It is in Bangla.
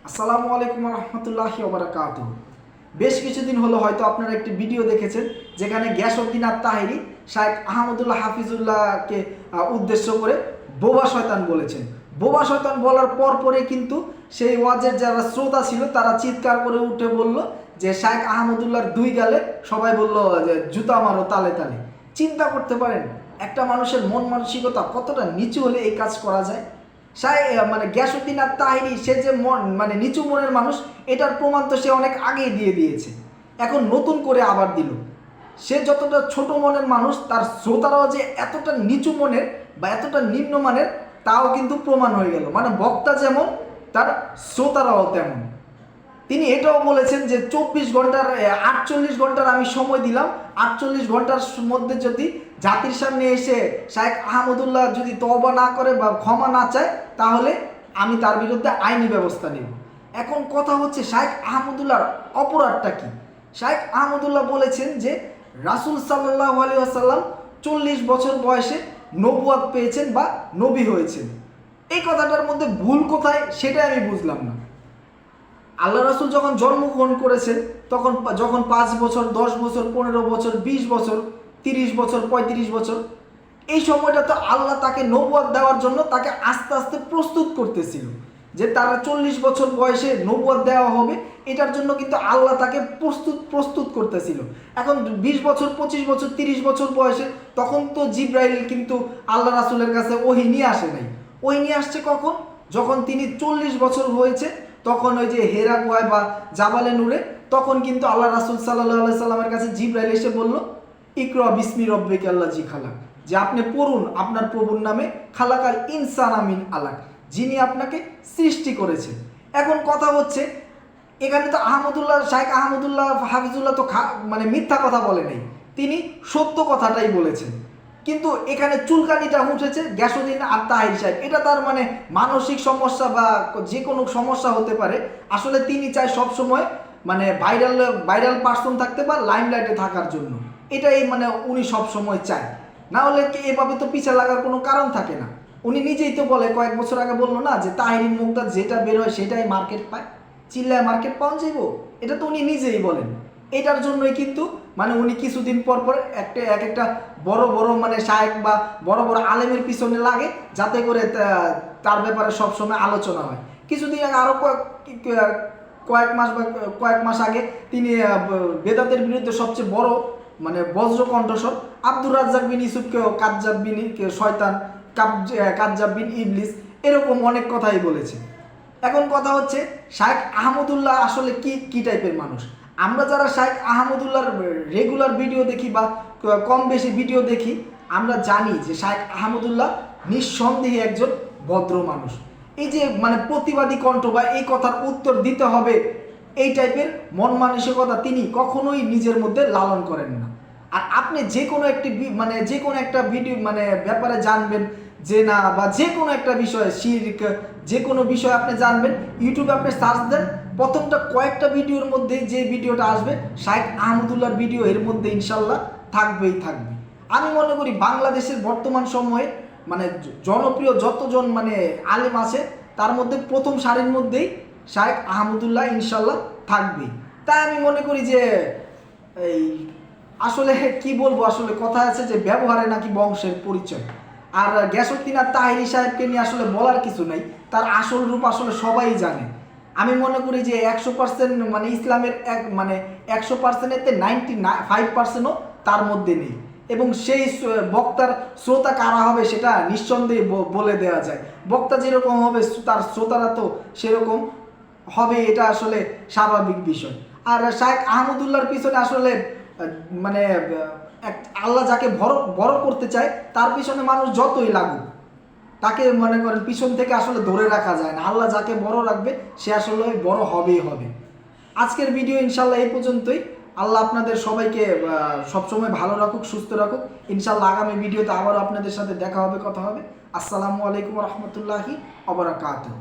আসসালামু আলাইকুম রহমতুল্লাহি ওয়া বারাকাতুহু। বেশ কিছুদিন হলো হয়তো আপনারা একটি ভিডিও দেখেছেন যেখানে গিয়াসউদ্দিন আত-তাহেরি শাইখ আহমদুল্লাহ হাফিজুল্লাহকে উদ্দেশ্য করে বোবা শয়তান বলেছেন। বোবা শয়তান বলার পরে কিন্তু সেই ওয়াজের যারা শ্রোতা ছিল তারা চিৎকার করে উঠে বলল যে শাইখ আহমদুল্লাহর দুই গালে সবাই বলল যে জুতা মারো তালে তালে। চিন্তা করতে পারেন একটা মানুষের মন মানসিকতা কতটা নিচু হলে এই কাজ করা যায়। গিয়াসউদ্দিন আত-তাহেরি সে যে নিচু মনের মানুষ, এটার প্রমাণ তো সে অনেক আগেই দিয়ে দিয়েছে। এখন নতুন করে আবার দিল। সে যতটা ছোট মনের মানুষ, তার শ্রোতারাও যে এতটা নিচু মনের বা এতটা নিম্নমানের তাও কিন্তু প্রমাণ হয়ে গেল। বক্তা যেমন তার শ্রোতারাও তেমন। তিনি এটাও বলেছেন যে 48 ঘন্টার আমি সময় দিলাম, 48 ঘন্টার মধ্যে যদি জাতির সামনে এসে শাইখ আহমদুল্লাহ যদি তওবা না করে বা ক্ষমা না চায় তাহলে আমি তার বিরুদ্ধে আইনি ব্যবস্থা নেব। এখন কথা হচ্ছে শাইখ আহমদুল্লাহর অপরাধটা কি? শাইখ আহমদুল্লাহ বলেছেন যে রাসূল সাল্লাল্লাহু আলাইহি ওয়াসাল্লাম 40 বছর বয়সে নবুয়ত পেয়েছেন বা নবী হয়েছেন। এই কথাটার মধ্যে ভুল কোথায় সেটা আমি বুঝলাম না। আল্লাহ রাসূল যখন জন্মগ্রহণ করেছেন তখন যখন 5 বছর, 10 বছর, 15 বছর, 20 বছর, 30 বছর, 35 বছর, এই সময়টা তো আল্লাহ তাকে নবুয়ত দেওয়ার জন্য তাকে আস্তে আস্তে প্রস্তুত করতেছিল যে তারা 40 বছর বয়সে নবুয়ত দেওয়া হবে। এটার জন্য কিন্তু আল্লাহ তাকে প্রস্তুত করতেছিল। এখন 20 বছর, 25 বছর, 30 বছর বয়সে তখন তো জিব্রাইল কিন্তু আল্লাহ রাসূলের কাছে ওহী নিয়ে আসে নাই। ওহী নিয়ে আসছে কখন? যখন তিনি 40 বছর হয়েছে, তখন ওই যে হেরা গুহায় বা জাবালে নূরে, তখন কিন্তু আল্লাহ রাসূল সাল্লাল্লাহু আলাইহি সাল্লামের কাছে জিব্রাইল এসে বলল, ইকরা বিসমি রব্বিকা আল্লাযী খালাক, যে আপনি পড়ুন আপনার প্রভুর নামে, খালাকাল ইনসানা মিন আলাক, যিনি আপনাকে সৃষ্টি করেছেন। এখন কথা হচ্ছে এখানে তো শাইখ আহমদুল্লাহ হাফিজুল্লাহ তো মিথ্যা কথা বলে নাই, তিনি সত্য কথাটাই বলেছেন। কিন্তু এখানে চুলকানিটা উঠেছে গিয়াসউদ্দিন আত-তাহেরি সাহেব। এটা তার মানসিক সমস্যা বা যে কোনো সমস্যা হতে পারে। আসলে তিনি চায় সবসময় ভাইরাল পার্সন থাকতে বা লাইমলাইটে থাকার জন্য। এটাই উনি সবসময় চায়। না হলে এভাবে তো পিছা লাগার কোনো কারণ থাকে না। উনি নিজেই তো বলে, কয়েক বছর আগে বললো না যে তাহেরির মুখটা যেটা বের হয় সেটাই মার্কেট পায়, চিল্লায় মার্কেট পাওয়া যাইব। এটা তো উনি নিজেই বলেন। এটার জন্যই কিন্তু উনি কিছুদিন পর একটা বড় বড় শায়েখ বা বড় বড় আলেমের পিছনে লাগে, যাতে করে তার ব্যাপারে সবসময় আলোচনা হয়। কিছুদিন আগে আরও কয়েক মাস আগে তিনি বেদাতের বিরুদ্ধে সবচেয়ে বড় বজ্র কণ্ঠস্বর আব্দুর রাজ্জাক বিন ইউসুফকেও কাজ্জাব বিন শয়তান, কাজ্জাব বিন ইবলিস, এরকম অনেক কথাই বলেছে। এখন কথা হচ্ছে শাইখ আহমদুল্লাহ আসলে কি টাইপের মানুষ? আমরা যারা শাইখ আহমদুল্লাহর রেগুলার ভিডিও দেখি বা কম বেশি ভিডিও দেখি, আমরা জানি যে শাইখ আহমদুল্লাহ নিঃসন্দেহে একজন ভদ্র মানুষ। এই যে প্রতিবাদী কণ্ঠ বা এই কথার উত্তর দিতে হবে, এই টাইপের মন মানসিকতা তিনি কখনোই নিজের মধ্যে লালন করেন না। আর আপনি যে কোনো একটা ভিডিও ব্যাপারে জানবেন যে না, বা যে কোনো একটা বিষয়ে শিরক, যে কোনো বিষয় আপনি জানবেন, ইউটিউবে আপনি সার্চ দেন, প্রথমটা কয়েকটা ভিডিওর মধ্যে যে ভিডিওটা আসবে শাইখ আহমদুল্লাহর ভিডিও, এর মধ্যে ইনশাল্লাহ থাকবে। আমি মনে করি বাংলাদেশের বর্তমান সময়ে জনপ্রিয় যতজন আলেম আছে তার মধ্যে প্রথম সারির মধ্যেই শাইখ আহমদুল্লাহ ইনশাল্লাহ থাকবে। তাই আমি মনে করি যে এই আসলে কি বলবো, আসলে কথা আছে যে ব্যবহারে নাকি বংশের পরিচয়। আর গিয়াসউদ্দিন আত-তাহেরি সাহেবকে নিয়ে আসলে বলার কিছু নাই, তার আসল রূপ আসলে সবাই জানে। আমি মনে করি যে 100% ইসলামের 100%-এতে 95%ও তার মধ্যে নেই। এবং সেই বক্তার শ্রোতা কারা হবে সেটা নিঃসন্দেহে বলে দেওয়া যায়। বক্তা যেরকম হবে তার শ্রোতারা তো সেরকম হবে, এটা আসলে স্বাভাবিক বিষয়। আর শাইখ আহমদুল্লাহর পিছনে আসলে আল্লাহ যাকে বড় করতে চায় তার পিছনে মানুষ যতই লাগুক, তাকে পিছন থেকে আসলে ধরে রাখা যায় না। আল্লাহ যাকে বড় রাখবে সে আসলে বড় হবেই হবে। আজকের ভিডিও ইনশাল্লাহ এই পর্যন্তই। আল্লাহ আপনাদের সবাইকে সবসময় ভালো রাখুক, সুস্থ রাখুক। ইনশাল্লাহ আগামী ভিডিওতে আবারও আপনাদের সাথে দেখা হবে, কথা হবে। আসসালামু আলাইকুম রহমতুল্লাহি ওয়া বারাকাতুহু।